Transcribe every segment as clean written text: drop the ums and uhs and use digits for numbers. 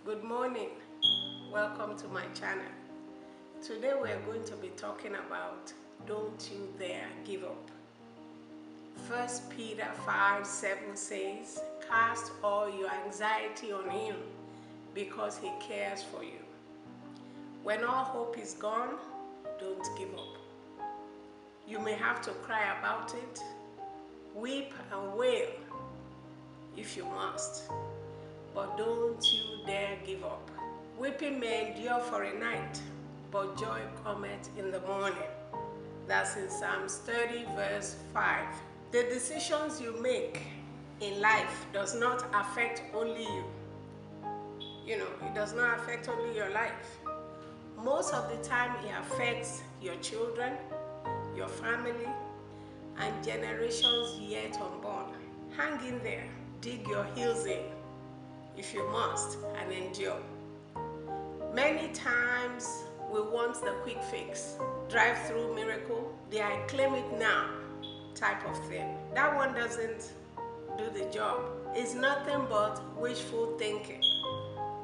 Good morning. Welcome to my channel. Today we are going to be talking about don't you dare give up. 1 Peter 5:7 says, cast all your anxiety on him because he cares for you. When all hope is gone, don't give up. You may have to cry about it, weep and wail if you must, but don't you dare give up. Weeping may endure for a night, but joy cometh in the morning. That's in Psalms 30 verse 5. The decisions you make in life does not affect only you. It does not affect only your life. Most of the time it affects your children, your family, and generations yet unborn. Hang in there, dig your heels in if you must, and endure. Many times we want the quick fix, drive-through miracle, the I claim it now type of thing. That one doesn't do the job. It's nothing but wishful thinking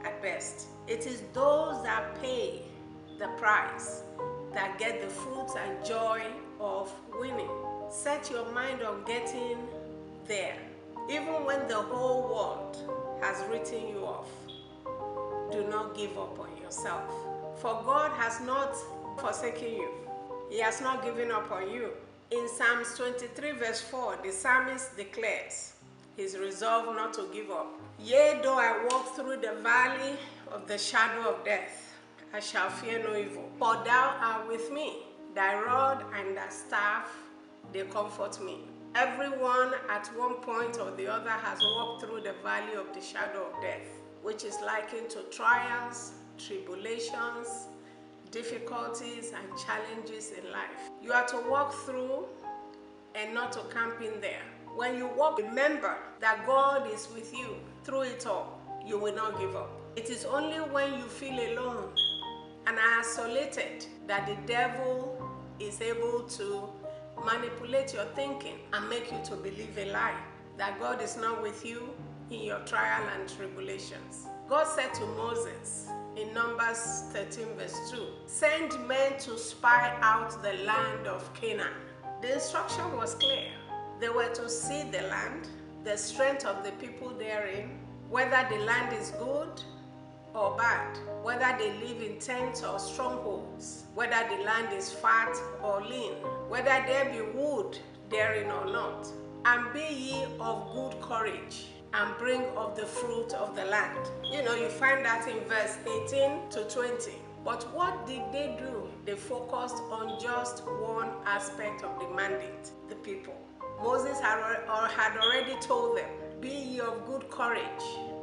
at best. It is those that pay the price that get the fruits and joy of winning. Set your mind on getting there, even when the whole world has written you off. Do not give up on yourself. For God has not forsaken you. He has not given up on you. In Psalms 23 verse 4, the psalmist declares his resolve not to give up. Yea, though I walk through the valley of the shadow of death, I shall fear no evil. For thou art with me. Thy rod and thy staff, they comfort me. Everyone at one point or the other has walked through the valley of the shadow of death, which is likened to trials, tribulations, difficulties, and challenges in life. You are to walk through and not to camp in there. When you walk, remember that God is with you through it all. You will not give up. It is only when you feel alone and isolated that the devil is able to manipulate your thinking and make you to believe a lie, that God is not with you in your trial and tribulations. God said to Moses in Numbers 13 verse 2, send men to spy out the land of Canaan. The instruction was clear. They were to see the land, the strength of the people therein, whether the land is good or bad, whether they live in tents or strongholds, whether the land is fat or lean, whether there be wood therein or not. And be ye of good courage, and bring of the fruit of the land. You find that in verse 18 to 20. But what did they do? They focused on just one aspect of the mandate, the people. Moses had already told them, be ye of good courage,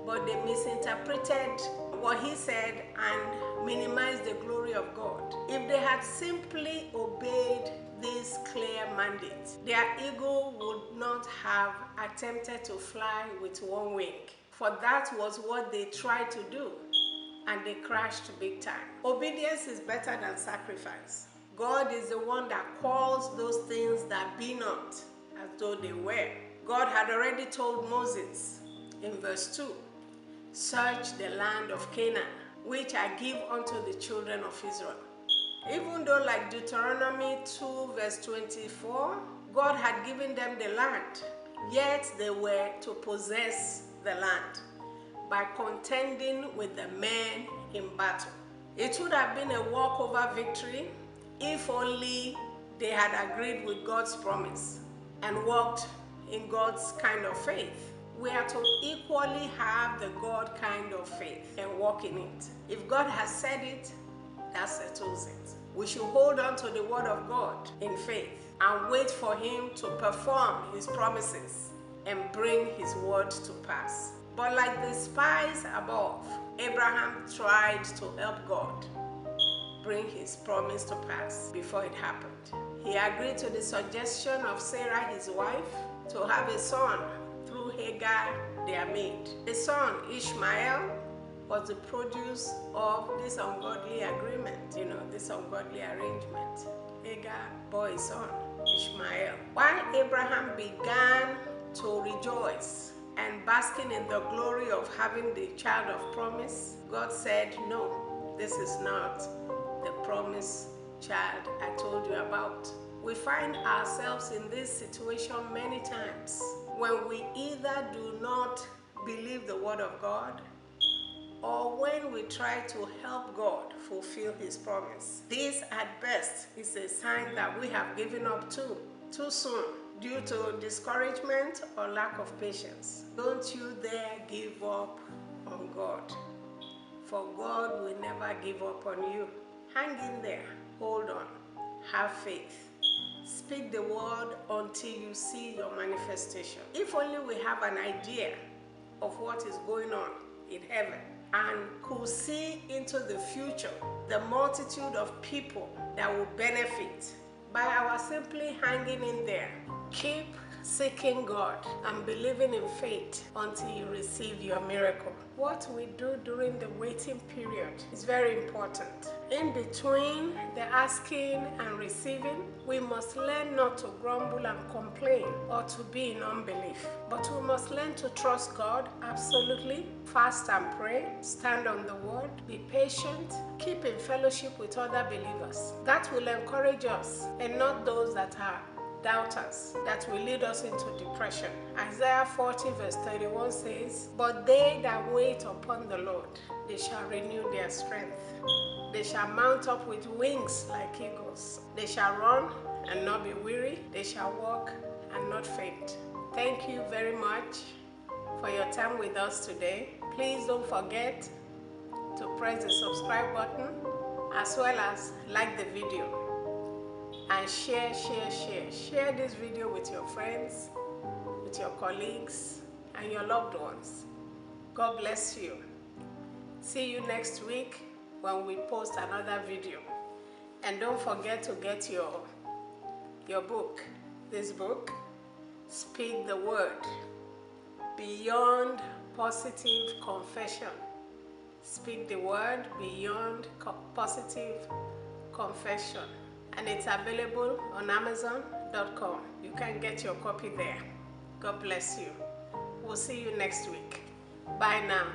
but they misinterpreted what he said and minimized the glory of God. If they had simply obeyed this clear mandate, their eagle would not have attempted to fly with one wing, for that was what they tried to do, and they crashed big time. Obedience is better than sacrifice. God is the one that calls those things that be not as though they were. God had already told Moses in verse 2, search the land of Canaan, which I give unto the children of Israel. Even though, like Deuteronomy 2 verse 24, God had given them the land, yet they were to possess the land by contending with the men in battle. It would have been a walkover victory if only they had agreed with God's promise and walked in God's kind of faith. We are to equally have the God kind of faith and walk in it. If God has said it, that settles it. We should hold on to the word of God in faith and wait for him to perform his promises and bring his word to pass. But like the spies above, Abraham tried to help God bring his promise to pass before it happened. He agreed to the suggestion of Sarah, his wife, to have a son through Hagar, their maid. The son, Ishmael, was the produce of this ungodly agreement, this ungodly arrangement. Hagar bore a son, Ishmael. While Abraham began to rejoice and basking in the glory of having the child of promise, God said, no, this is not the promised child I told you about. We find ourselves in this situation many times when we either do not believe the word of God, or when we try to help God fulfill his promise. This at best is a sign that we have given up too soon due to discouragement or lack of patience. Don't you dare give up on God, for God will never give up on you. Hang in there, hold on, have faith. Speak the word until you see your manifestation. If only we have an idea of what is going on in heaven and could see into the future, the multitude of people that will benefit by our simply hanging in there. Keep seeking God and believing in faith until you receive your miracle. What we do during the waiting period is very important. In between the asking and receiving, we must learn not to grumble and complain or to be in unbelief, but we must learn to trust God absolutely, fast and pray, stand on the word, be patient, keep in fellowship with other believers. That will encourage us and not those that are doubters, that will lead us into depression. Isaiah 40 verse 31 says, but they that wait upon the Lord, they shall renew their strength. They shall mount up with wings like eagles. They shall run and not be weary. They shall walk and not faint. Thank you very much for your time with us today. Please don't forget to press the subscribe button as well as like the video. And share this video with your friends, with your colleagues, and your loved ones. God bless you. See you next week when we post another video. And don't forget to get your book. This book, Speak the Word, Beyond Positive Confession. Speak the Word Beyond Positive Confession. And it's available on Amazon.com. You can get your copy there. God bless you. We'll see you next week. Bye now.